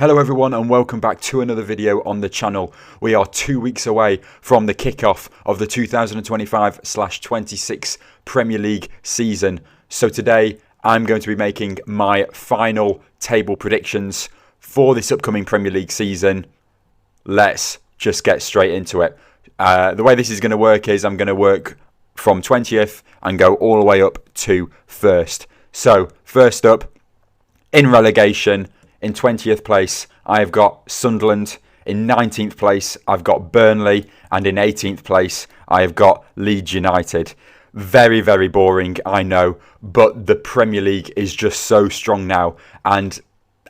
Hello everyone and welcome back to another video on the channel. We are 2 weeks away from the kickoff of the 2025/26 Premier League season. So today I'm going to be making my final table predictions for this upcoming Premier League season. Let's just get straight into it. The way this is going to work is I'm going to work from 20th and go all the way up to 1st. So first up, in relegation, in 20th place, I've got Sunderland. In 19th place, I've got Burnley. And in 18th place, I've got Leeds United. Very, very boring, I know. But the Premier League is just so strong now. And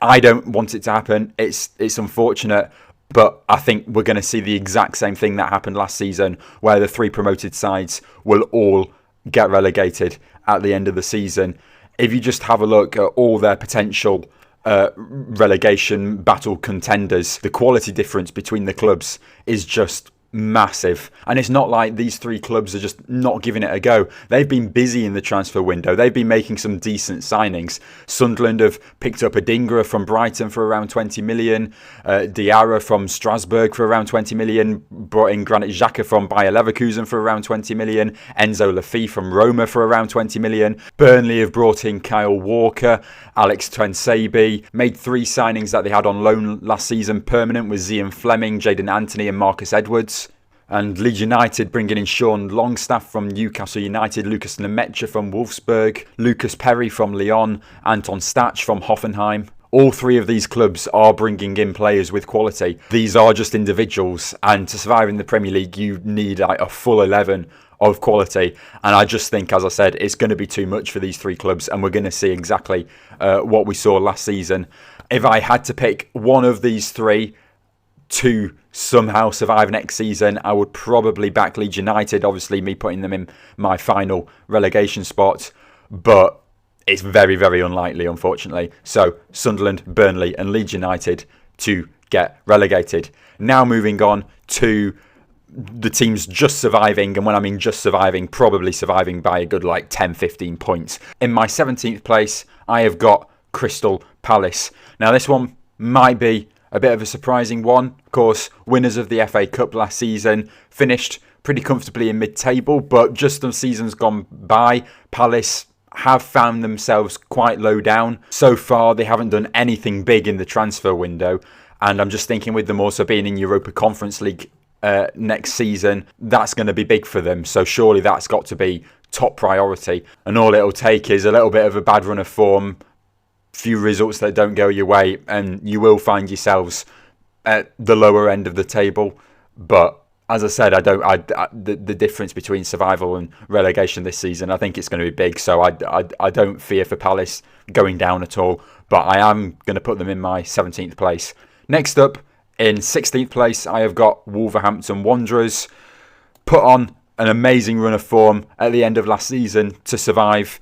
I don't want it to happen. It's unfortunate. But I think we're going to see the exact same thing that happened last season, where the 3 promoted sides will all get relegated at the end of the season. If you just have a look at all their potential relegation battle contenders, the quality difference between the clubs is just massive. And it's not like these 3 clubs are just not giving it a go. They've been busy in the transfer window. They've been making some decent signings. Sunderland have picked up a Dingra from Brighton for around 20 million, Diarra from Strasbourg for around 20 million, brought in Granit Xhaka from Bayer Leverkusen for around 20 million, Enzo Laffi from Roma for around 20 million. Burnley have brought in Kyle Walker, Alex Tuanzebe, made 3 signings that they had on loan last season permanent with Zian Fleming, Jadon Anthony and Marcus Edwards. And Leeds United bringing in Sean Longstaff from Newcastle United, Lucas Lemaitre from Wolfsburg, Lucas Perry from Lyon, Anton Stach from Hoffenheim. All 3 of these clubs are bringing in players with quality. These are just individuals, and to survive in the Premier League, you need like a full 11 of quality. And I just think, as I said, it's going to be too much for these 3 clubs, and we're going to see exactly what we saw last season. If I had to pick one of these 3 to somehow survive next season, I would probably back Leeds United, obviously me putting them in my final relegation spot, but it's very, very unlikely, unfortunately. So Sunderland, Burnley and Leeds United to get relegated. Now moving on to the teams just surviving, and when I mean just surviving, probably surviving by a good like 10-15 points. In my 17th place, I have got Crystal Palace. Now this one might be a bit of a surprising one. Of course, winners of the FA Cup last season, finished pretty comfortably in mid-table, but just as seasons gone by, Palace have found themselves quite low down. So far, they haven't done anything big in the transfer window, and I'm just thinking with them also being in Europa Conference League next season, that's going to be big for them. So surely that's got to be top priority, and all it'll take is a little bit of a bad run of form, few results that don't go your way, and you will find yourselves at the lower end of the table. But as I said, the difference between survival and relegation this season, I think it's going to be big. So I don't fear for Palace going down at all, but I am going to put them in my 17th place. Next up, in 16th place, I have got Wolverhampton Wanderers. Put on an amazing run of form at the end of last season to survive.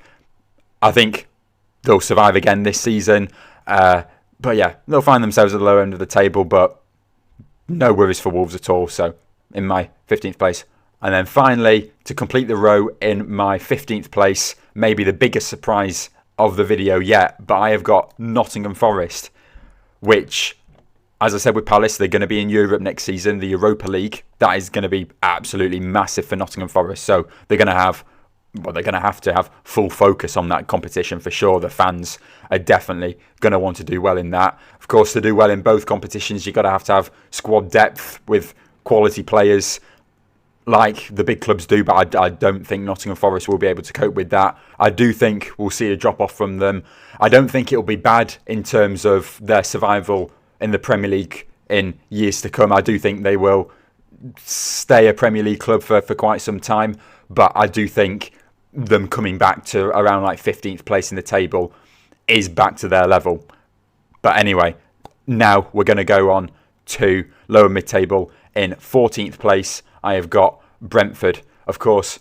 I think they'll survive again this season. But yeah, they'll find themselves at the lower end of the table, but no worries for Wolves at all. So in my 15th place. And then finally, to complete the row, in my 15th place, maybe the biggest surprise of the video yet, but I have got Nottingham Forest, which, as I said with Palace, they're going to be in Europe next season, the Europa League. That is going to be absolutely massive for Nottingham Forest. So they're going to have full focus on that competition for sure. The fans are definitely going to want to do well in that. Of course, to do well in both competitions, you've got to have squad depth with quality players like the big clubs do, but I don't think Nottingham Forest will be able to cope with that. I do think we'll see a drop-off from them. I don't think it'll be bad in terms of their survival in the Premier League in years to come. I do think they will stay a Premier League club for quite some time, but I do think them coming back to around like 15th place in the table is back to their level. But anyway, now we're going to go on to lower mid-table. In 14th place, I have got Brentford. Of course,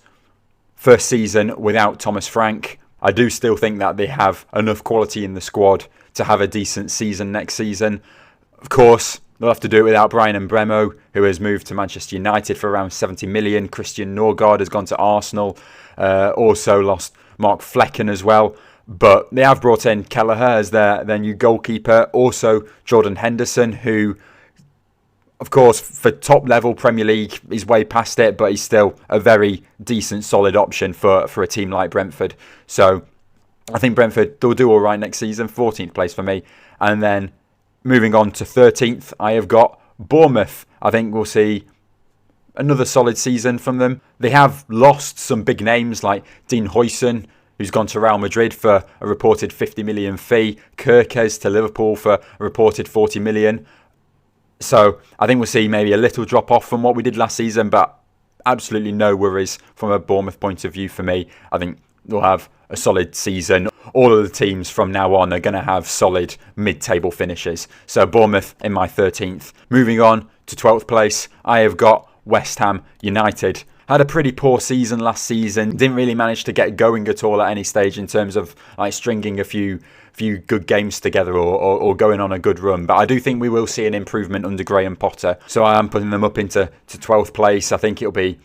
first season without Thomas Frank. I do still think that they have enough quality in the squad to have a decent season next season. Of course, they'll have to do it without Brian Mbeumo, who has moved to Manchester United for around 70 million. Christian Norgard has gone to Arsenal. Also lost Mark Flecken as well. But they have brought in Kelleher as their new goalkeeper. Also, Jordan Henderson, who, of course, for top-level Premier League, is way past it, but he's still a very decent, solid option for a team like Brentford. So I think Brentford, they'll do all right next season. 14th place for me. And then moving on to 13th, I have got Bournemouth. I think we'll see another solid season from them. They have lost some big names like Dean Huijsen, who's gone to Real Madrid for a reported 50 million fee. Kerkez to Liverpool for a reported 40 million. So I think we'll see maybe a little drop off from what we did last season, but absolutely no worries from a Bournemouth point of view for me. I think we'll have a solid season. All of the teams from now on are going to have solid mid-table finishes. So Bournemouth in my 13th. Moving on to 12th place, I have got West Ham United. Had a pretty poor season last season. Didn't really manage to get going at all at any stage in terms of like stringing a few good games together or going on a good run. But I do think we will see an improvement under Graham Potter. So I am putting them up into 12th place. I think it'll be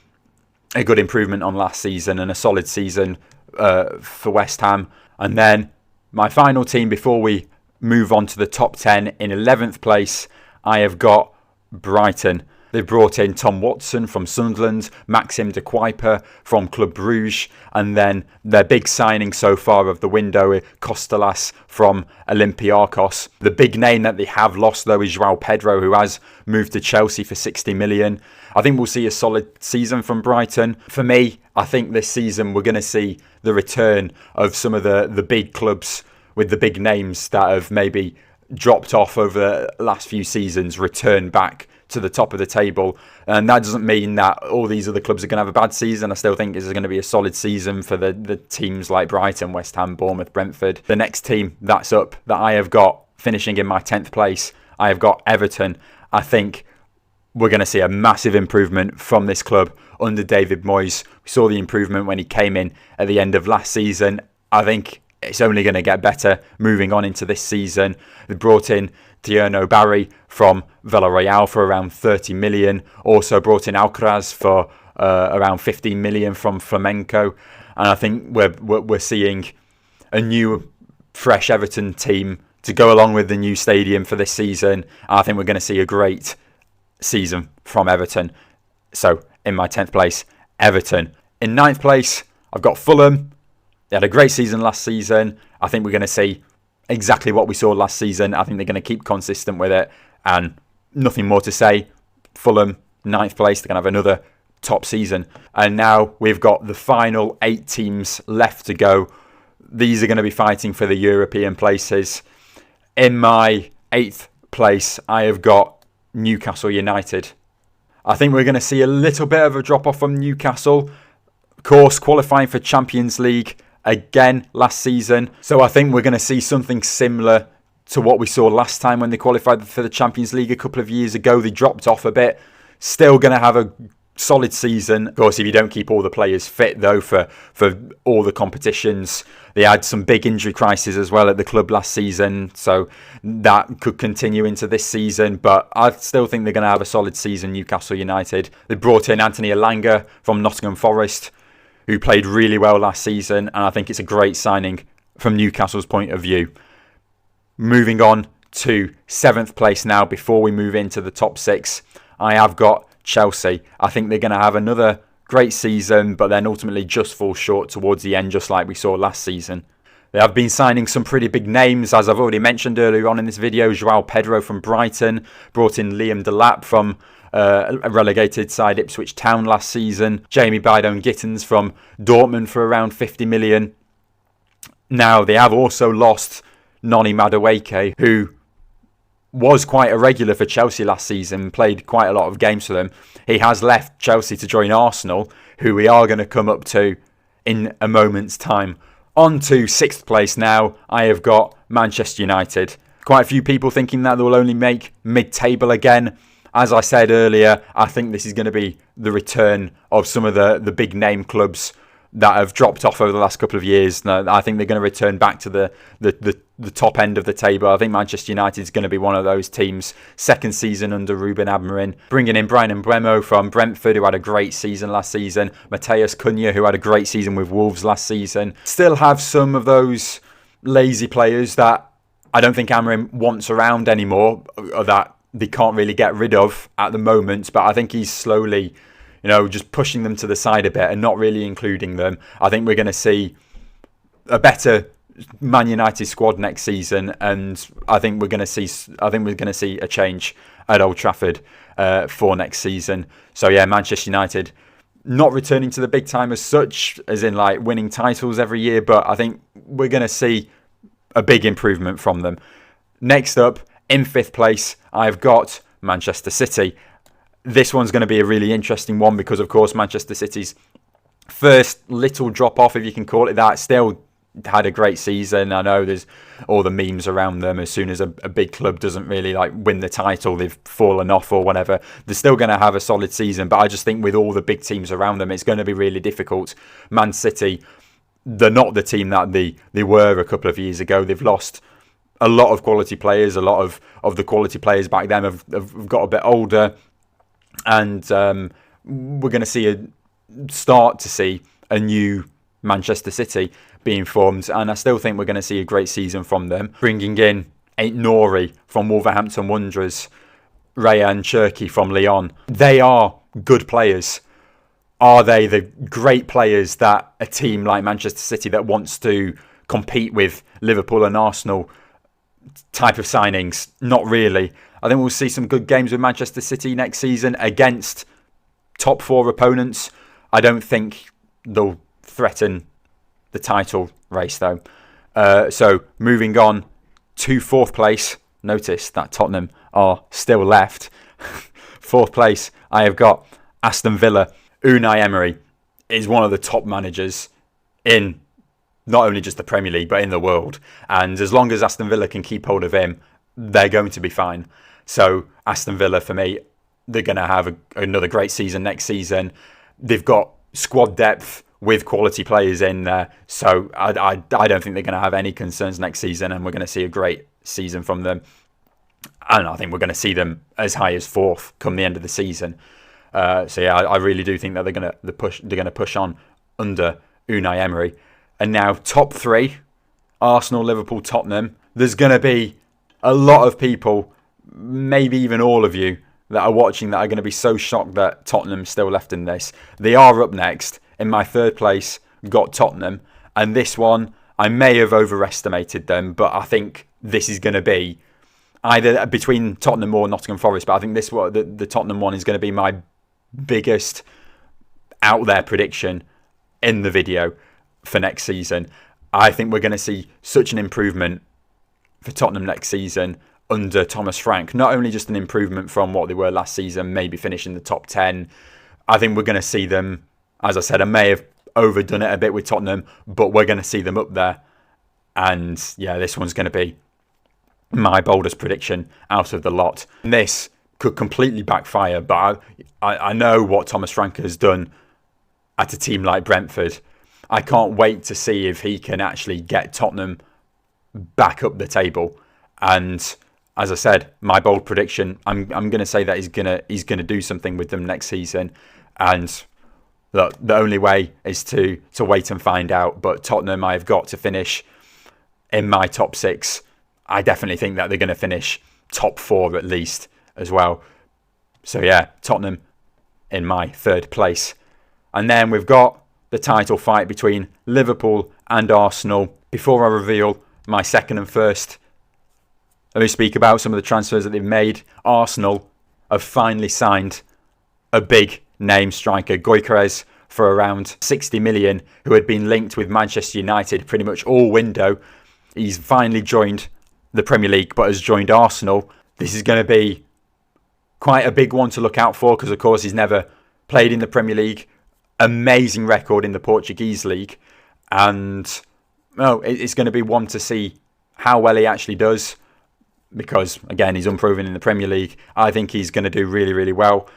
a good improvement on last season and a solid season for West Ham. And then my final team before we move on to the top 10, in 11th place, I have got Brighton. They've brought in Tom Watson from Sunderland, Maxime de Kuiper from Club Bruges, and then their big signing so far of the window, Costelas from Olympiacos. The big name that they have lost, though, is João Pedro, who has moved to Chelsea for 60 million. I think we'll see a solid season from Brighton. For me, I think this season we're going to see the return of some of the big clubs with the big names that have maybe dropped off over the last few seasons, return back to the top of the table. And that doesn't mean that all these other clubs are going to have a bad season. I still think this is going to be a solid season for the teams like Brighton, West Ham, Bournemouth, Brentford. The next team that's up that I have got finishing in my 10th place, I have got Everton. I think we're going to see a massive improvement from this club under David Moyes. We saw the improvement when he came in at the end of last season. I think it's only going to get better moving on into this season. They brought in Tierno Barry from Villarreal for around 30 million. Also brought in Alcaraz for around 15 million from Flamenco. And I think we're seeing a new, fresh Everton team to go along with the new stadium for this season. I think we're going to see a great season from Everton. So in my 10th place, Everton. In 9th place, I've got Fulham. They had a great season last season. I think we're going to see exactly what we saw last season. I think they're going to keep consistent with it. And nothing more to say. Fulham, 9th place. They're going to have another top season. And now we've got the final 8 teams left to go. These are going to be fighting for the European places. In my 8th place, I have got Newcastle United. I think we're going to see a little bit of a drop-off from Newcastle. Of course, qualifying for Champions League again last season. So I think we're going to see something similar to what we saw last time when they qualified for the Champions League a couple of years ago. They dropped off a bit. Still going to have a solid season. Of course, if you don't keep all the players fit, though, for all the competitions. They had some big injury crises as well at the club last season, so that could continue into this season. But I still think they're going to have a solid season, Newcastle United. They brought in Anthony Elanga from Nottingham Forest, who played really well last season, and I think it's a great signing from Newcastle's point of view. Moving on to 7th place now, before we move into the top 6, I have got Chelsea. I think they're going to have another great season, but then ultimately just fall short towards the end, just like we saw last season. They have been signing some pretty big names, as I've already mentioned earlier on in this video. João Pedro from Brighton, brought in Liam Delap from a relegated side Ipswich Town last season. Jamie Bydone-Gittens from Dortmund for around 50 million. Now, they have also lost Noni Madueke, who was quite a regular for Chelsea last season, played quite a lot of games for them. He has left Chelsea to join Arsenal, who we are going to come up to in a moment's time. On to 6th place now, I have got Manchester United. Quite a few people thinking that they will only make mid-table again. As I said earlier, I think this is going to be the return of some of the big name clubs that have dropped off over the last couple of years. Now, I think they're going to return back to the top end of the table. I think Manchester United is going to be one of those teams. Second season under Ruben Amorim, bringing in Brian Mbeumo from Brentford, who had a great season last season. Mateus Cunha, who had a great season with Wolves last season. Still have some of those lazy players that I don't think Amorim wants around anymore, or that they can't really get rid of at the moment. But I think he's slowly, just pushing them to the side a bit and not really including them. I think we're going to see a better Man United squad next season, and I think we're going to see a change at Old Trafford for next season. So yeah, Manchester United not returning to the big time as such, as in like winning titles every year, but I think we're going to see a big improvement from them. Next up, in 5th place, I've got Manchester City. This one's going to be a really interesting one because, of course, Manchester City's first little drop off, if you can call it that, still had a great season. I know there's all the memes around them. As soon as a big club doesn't really win the title, they've fallen off or whatever. They're still going to have a solid season, but I just think with all the big teams around them, it's going to be really difficult. Man City, they're not the team that they were a couple of years ago. They've lost a lot of quality players. A lot of the quality players back then have got a bit older, and we're going to start to see a new Manchester City being formed, and I still think we're going to see a great season from them. Bringing in Ain't Nori from Wolverhampton Wanderers, Rayan Cherki from Lyon. They are good players. Are they the great players that a team like Manchester City that wants to compete with Liverpool and Arsenal type of signings? Not really. I think we'll see some good games with Manchester City next season against top 4 opponents. I don't think they'll threaten the title race though. So moving on to 4th place. Notice that Tottenham are still left. 4th place, I have got Aston Villa. Unai Emery is one of the top managers in not only just the Premier League, but in the world. And as long as Aston Villa can keep hold of him, they're going to be fine. So Aston Villa, for me, they're going to have another great season next season. They've got squad depth with quality players in there. So I don't think they're going to have any concerns next season, and we're going to see a great season from them. And I think we're going to see them as high as 4th come the end of the season. So yeah, I really do think that they're going to push on under Unai Emery. And now top 3, Arsenal, Liverpool, Tottenham. There's going to be a lot of people, maybe even all of you, that are watching that are going to be so shocked that Tottenham's still left in this. They are up next. In my 3rd place, got Tottenham. And this one, I may have overestimated them, but I think this is going to be either between Tottenham or Nottingham Forest. But I think the Tottenham one is going to be my biggest out there prediction in the video for next season. I think we're going to see such an improvement for Tottenham next season under Thomas Frank. Not only just an improvement from what they were last season, maybe finishing the top 10. I think we're going to see them, as I said, I may have overdone it a bit with Tottenham, but we're going to see them up there. And yeah, this one's going to be my boldest prediction out of the lot. And this could completely backfire, but I know what Thomas Frank has done at a team like Brentford. I can't wait to see if he can actually get Tottenham back up the table. And as I said, my bold prediction, I'm going to say that he's going to do something with them next season. And look, the only way is to wait and find out. But Tottenham, I've got to finish in my top 6. I definitely think that they're going to finish top 4 at least as well. So yeah, Tottenham in my 3rd place. And then we've got the title fight between Liverpool and Arsenal. Before I reveal my 2nd and 1st, let me speak about some of the transfers that they've made. Arsenal have finally signed a big name striker, Gyökeres, for around 60 million, who had been linked with Manchester United pretty much all window. He's finally joined the Premier League, but has joined Arsenal. This is going to be quite a big one to look out for because, of course, he's never played in the Premier League. Amazing record in the Portuguese league. And it's going to be one to see how well he actually does because, again, he's unproven in the Premier League. I think he's going to do really, really well.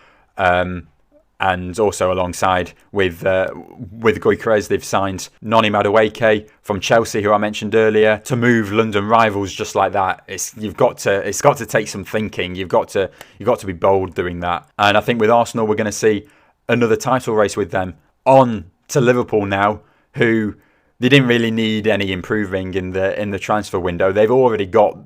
And also alongside with Gyökeres, they've signed Noni Madueke from Chelsea, who I mentioned earlier, to move London rivals just like that. It's got to take some thinking. You've got to be bold doing that. And I think with Arsenal, we're going to see another title race with them. On to Liverpool now, who they didn't really need any improving in the transfer window. They've already got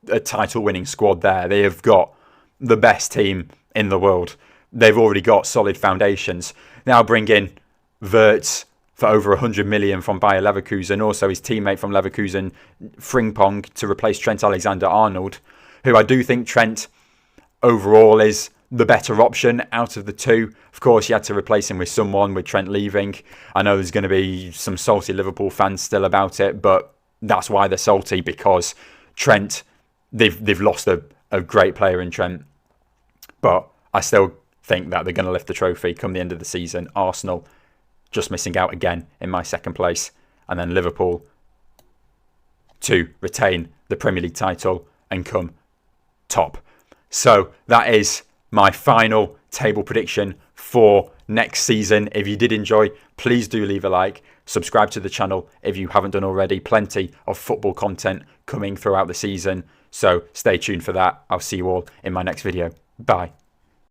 a title-winning squad there. They have got the best team in the world. They've already got solid foundations. Now bring in Wirtz for over 100 million from Bayer Leverkusen, also his teammate from Leverkusen, Frimpong, to replace Trent Alexander-Arnold, who I do think Trent overall is the better option out of the two. Of course, you had to replace him with someone, with Trent leaving. I know there's going to be some salty Liverpool fans still about it, but that's why they're salty, because Trent, they've lost a great player in Trent. But I still think that they're going to lift the trophy come the end of the season. Arsenal just missing out again in my second place, and then Liverpool to retain the Premier League title and come top. So that is my final table prediction for next season. If you did enjoy, please do leave a like. Subscribe to the channel if you haven't done already. Plenty of football content coming throughout the season. So stay tuned for that. I'll see you all in my next video. Bye.